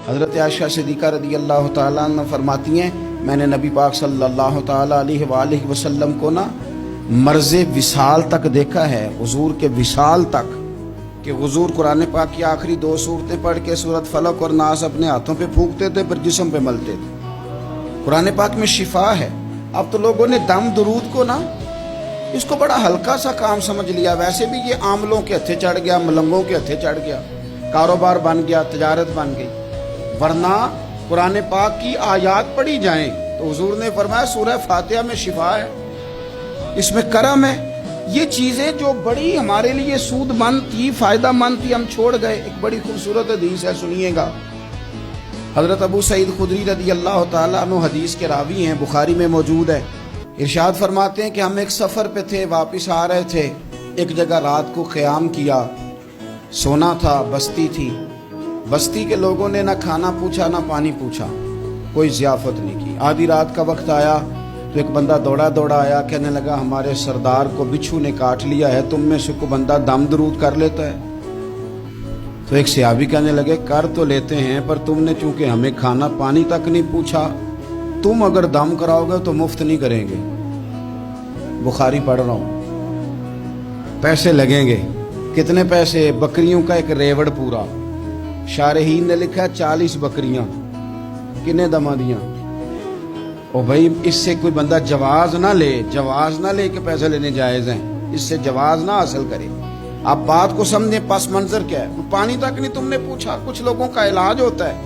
حضرت عائشہ صدیقہ رضی اللہ تعالیٰ عنہ فرماتی ہیں میں نے نبی پاک صلی اللہ تعالیٰ علیہ وآلہ وسلم کو مرض وصال تک دیکھا ہے، حضور کے وصال تک، کہ حضور قرآن پاک کی آخری 2 سورتیں پڑھ کے سورت فلق اور ناس اپنے ہاتھوں پہ پھونکتے تھے، پھر جسم پہ ملتے تھے۔ قرآن پاک میں شفا ہے۔ اب تو لوگوں نے دم درود کو اس کو بڑا ہلکا سا کام سمجھ لیا۔ ویسے بھی یہ عاملوں کے ہتھے چڑھ گیا، ملنگوں کے ہتھے چڑھ گیا، کاروبار بن گیا، تجارت بن گئی۔ ورنہ قرآن پاک کی آیات پڑھی جائیں تو حضور نے فرمایا سورہ فاتحہ میں شفا ہے، اس میں کرم ہے۔ یہ چیزیں جو بڑی ہمارے لیے سود مند تھی، فائدہ مند تھی، ہم چھوڑ گئے۔ ایک بڑی خوبصورت حدیث ہے، سنیے گا۔ حضرت ابو سعید خدری رضی اللہ تعالیٰ عنہ حدیث کے راوی ہیں، بخاری میں موجود ہے۔ ارشاد فرماتے ہیں کہ ہم ایک سفر پہ تھے، واپس آ رہے تھے، ایک جگہ رات کو قیام کیا، سونا تھا، بستی تھی۔ بستی کے لوگوں نے نہ کھانا پوچھا نہ پانی پوچھا، کوئی ضیافت نہیں کی۔ آدھی رات کا وقت آیا تو ایک بندہ دوڑا آیا، کہنے لگا ہمارے سردار کو بچھو نے کاٹ لیا ہے، تم میں سے کوئی بندہ دم درود کر لیتا ہے؟ تو ایک صحابی کہنے لگے کر تو لیتے ہیں، پر تم نے چونکہ ہمیں کھانا پانی تک نہیں پوچھا، تم اگر دم کراؤ گے تو مفت نہیں کریں گے۔ بخاری پڑھ رہا ہوں۔ پیسے لگیں گے۔ کتنے پیسے؟ بکریوں کا ایک ریوڑ پورا۔ شارحین نے لکھا 40 بکریاں۔ کنے دما دیاں؟ او بھائی اس سے کوئی بندہ جواز نہ لے کہ پیسے لینے جائز ہیں، اس سے جواز نہ حاصل کرے۔ آپ بات کو سمجھیں، پس منظر کیا ہے؟ پانی تک نہیں تم نے پوچھا۔ کچھ لوگوں کا علاج ہوتا ہے،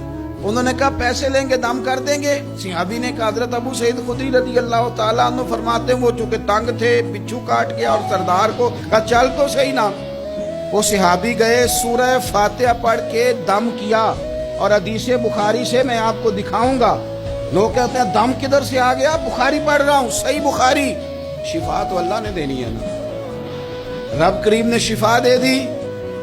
انہوں نے کہا پیسے لیں گے دم کر دیں گے۔ صحابی نے کہا حضرت ابو سعید خدری رضی اللہ تعالیٰ عنہ فرماتے ہیں وہ چونکہ تنگ تھے، بچھو کاٹ گیا، اور سردار کو کہا چل تو صحیح نا۔ وہ صحابی گئے، سورہ فاتحہ پڑھ کے دم کیا، اور حدیث بخاری سے میں آپ کو دکھاؤں گا۔ لوگ کہتے ہیں دم کدھر سے آ گیا؟ بخاری پڑھ رہا ہوں، صحیح بخاری۔ شفا تو اللہ نے دینی ہے نا، رب کریم نے شفا دے دی۔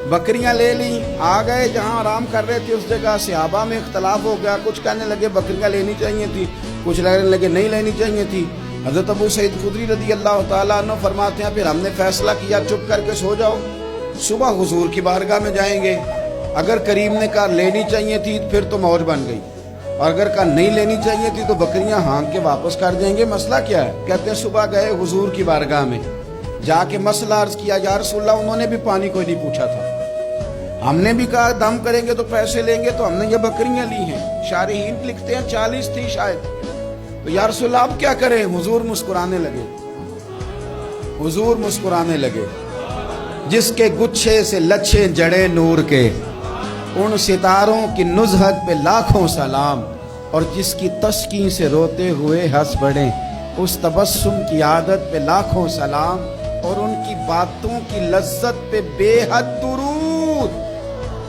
بکریاں لے لی، آ گئے جہاں آرام کر رہے تھے اس جگہ۔ صحابہ میں اختلاف ہو گیا، کچھ کہنے لگے بکریاں لینی چاہیے تھی، کچھ کہنے لگے نہیں لینی چاہیے تھی۔ حضرت ابو سعید خدری رضی اللہ تعالیٰ عنہ فرماتے ہیں پھر ہم نے فیصلہ کیا چپ کر کے سو جاؤ، صبح حضور کی بارگاہ میں جائیں گے۔ اگر کریم نے کہا لینی چاہیے تھی پھر تو موج بن گئی، اور اگر کہا نہیں لینی چاہیے تھی تو بکریاں ہانک کے واپس کر دیں گے۔ مسئلہ کیا ہے؟ کہتے ہیں صبح گئے حضور کی بارگاہ میں، جا کے مسئلہ عرض کیا، یا رسول اللہ انہوں نے بھی پانی کوئی نہیں پوچھا تھا، ہم نے بھی کہا دم کریں گے تو پیسے لیں گے، تو ہم نے یہ بکریاں لی ہیں۔ شارحین لکھتے ہیں 40 تھی شاید۔ تو یا رسول اللہ اب کیا کریں؟ حضور مسکرانے لگے۔ جس کے گچھے سے لچھے جڑے نور کے، ان ستاروں کی نزہت پہ لاکھوں سلام، اور جس کی تسکین سے روتے ہوئے ہنس پڑے، اس تبسم کی عادت پہ لاکھوں سلام، اور ان کی باتوں کی لذت پہ بے حد درود،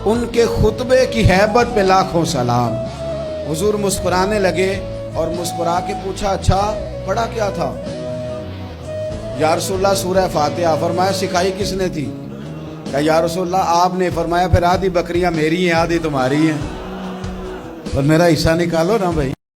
ان کے خطبے کی ہیبت پہ لاکھوں سلام۔ حضور مسکرانے لگے اور مسکرا کے پوچھا اچھا پڑھا کیا تھا؟ یا رسول اللہ سورہ فاتحہ۔ فرمایا سکھائی کس نے تھی؟ کہ یا رسول اللہ آپ نے۔ فرمایا پھر آدھی بکریاں میری ہیں آدھی تمہاری ہیں، اور میرا حصہ نکالو نا بھائی۔